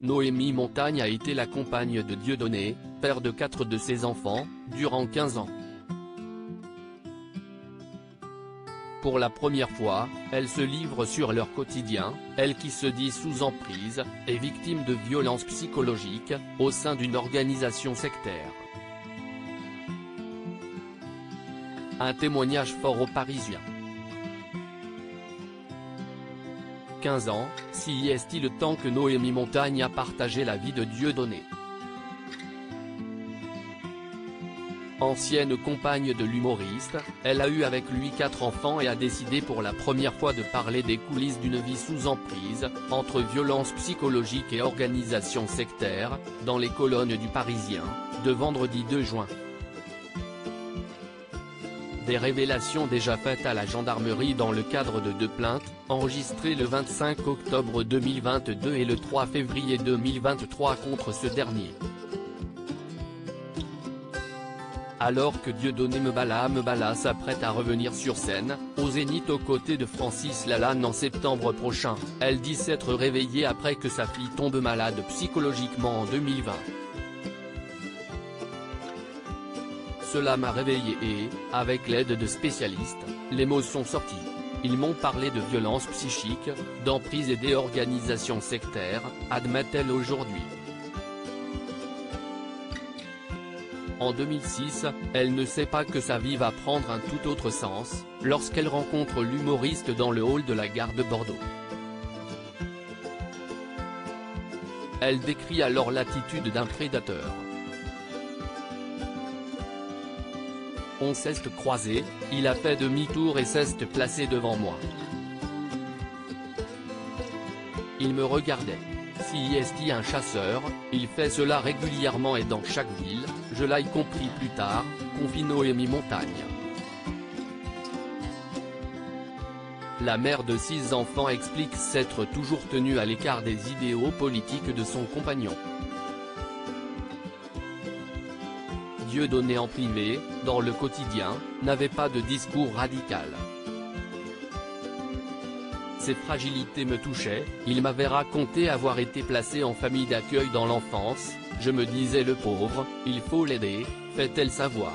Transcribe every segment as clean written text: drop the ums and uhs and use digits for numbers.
Noémie Montagne a été la compagne de Dieudonné, père de 4 de ses enfants, durant 15 ans. Pour la première fois, elle se livre sur leur quotidien, elle qui se dit sous emprise, et victime de violences psychologiques, au sein d'une organisation sectaire. Un témoignage fort aux Parisiens. 15 ans, si est-il le temps que Noémie Montagne a partagé la vie de Dieudonné. Ancienne compagne de l'humoriste, elle a eu avec lui 4 enfants et a décidé pour la première fois de parler des coulisses d'une vie sous emprise, entre violences psychologiques et organisation sectaire, dans les colonnes du Parisien, de vendredi 2 juin. Des révélations déjà faites à la gendarmerie dans le cadre de 2 plaintes, enregistrées le 25 octobre 2022 et le 3 février 2023 contre ce dernier. Alors que Dieudonné Mbala s'apprête à revenir sur scène, au Zénith aux côtés de Francis Lalanne en septembre prochain, elle dit s'être réveillée après que sa fille tombe malade psychologiquement en 2020. Cela m'a réveillée et, avec l'aide de spécialistes, les mots sont sortis. Ils m'ont parlé de violence psychique, d'emprise et d'organisation sectaire, admet-elle aujourd'hui. En 2006, elle ne sait pas que sa vie va prendre un tout autre sens, lorsqu'elle rencontre l'humoriste dans le hall de la gare de Bordeaux. Elle décrit alors l'attitude d'un prédateur. On s'est croisé, il a fait demi-tour et s'est placé devant moi. Il me regardait. Si est un chasseur, il fait cela régulièrement et dans chaque ville, je l'ai compris plus tard, confie Noémie Montagne. La mère de 6 enfants explique s'être toujours tenue à l'écart des idéaux politiques de son compagnon. Dieudonné en privé, dans le quotidien, n'avait pas de discours radical. Ses fragilités me touchaient, il m'avait raconté avoir été placé en famille d'accueil dans l'enfance, je me disais le pauvre, il faut l'aider, fait-elle savoir.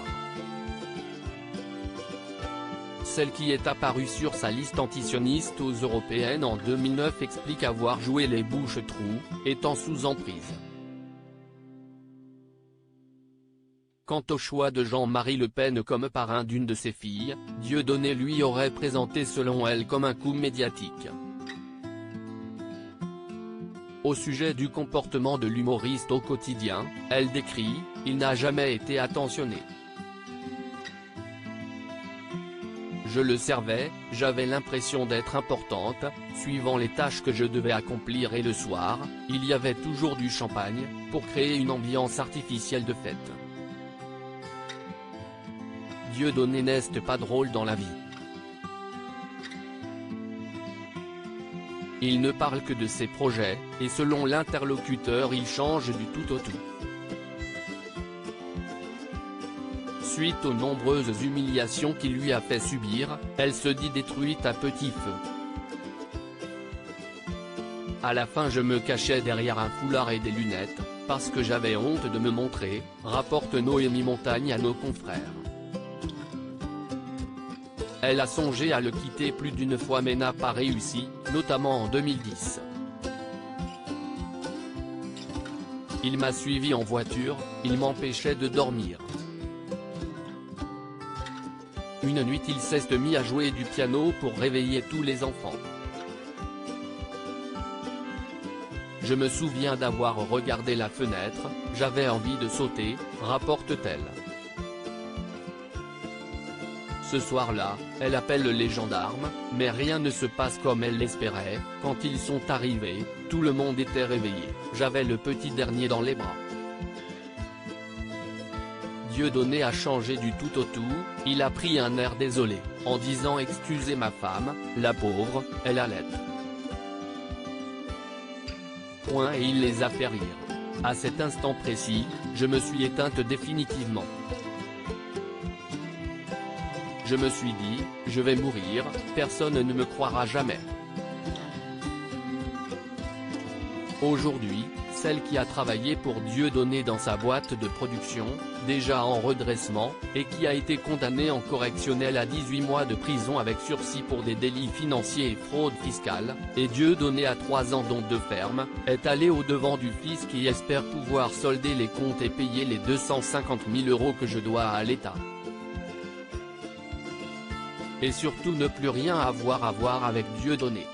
Celle qui est apparue sur sa liste antisioniste aux européennes en 2009 explique avoir joué les bouches-trous, étant sous emprise. Quant au choix de Jean-Marie Le Pen comme parrain d'une de ses filles, Dieudonné lui aurait présenté selon elle comme un coup médiatique. Au sujet du comportement de l'humoriste au quotidien, elle décrit « Il n'a jamais été attentionné. Je le servais, j'avais l'impression d'être importante, suivant les tâches que je devais accomplir et le soir, il y avait toujours du champagne, pour créer une ambiance artificielle de fête. » Dieudonné n'est pas drôle dans la vie. Il ne parle que de ses projets, et selon l'interlocuteur il change du tout au tout. Suite aux nombreuses humiliations qu'il lui a fait subir, elle se dit détruite à petit feu. À la fin je me cachais derrière un foulard et des lunettes, parce que j'avais honte de me montrer, rapporte Noémie Montagne à nos confrères. Elle a songé à le quitter plus d'une fois mais n'a pas réussi, notamment en 2010. Il m'a suivi en voiture, il m'empêchait de dormir. Une nuit il s'est mis à jouer du piano pour réveiller tous les enfants. Je me souviens d'avoir regardé la fenêtre, j'avais envie de sauter, rapporte-t-elle. Ce soir-là, elle appelle les gendarmes, mais rien ne se passe comme elle l'espérait, quand ils sont arrivés, tout le monde était réveillé, j'avais le petit dernier dans les bras. Dieudonné a changé du tout au tout, il a pris un air désolé, en disant « Excusez ma femme, la pauvre, elle allait. » Point et il les a fait rire. À cet instant précis, je me suis éteinte définitivement. Je me suis dit, je vais mourir, personne ne me croira jamais. Aujourd'hui, celle qui a travaillé pour Dieudonné dans sa boîte de production, déjà en redressement, et qui a été condamnée en correctionnelle à 18 mois de prison avec sursis pour des délits financiers et fraude fiscale, et Dieudonné à 3 ans donc de ferme, est allé au-devant du fisc qui espère pouvoir solder les comptes et payer les 250 000 € que je dois à l'État. Et surtout ne plus rien avoir à voir avec Dieudonné.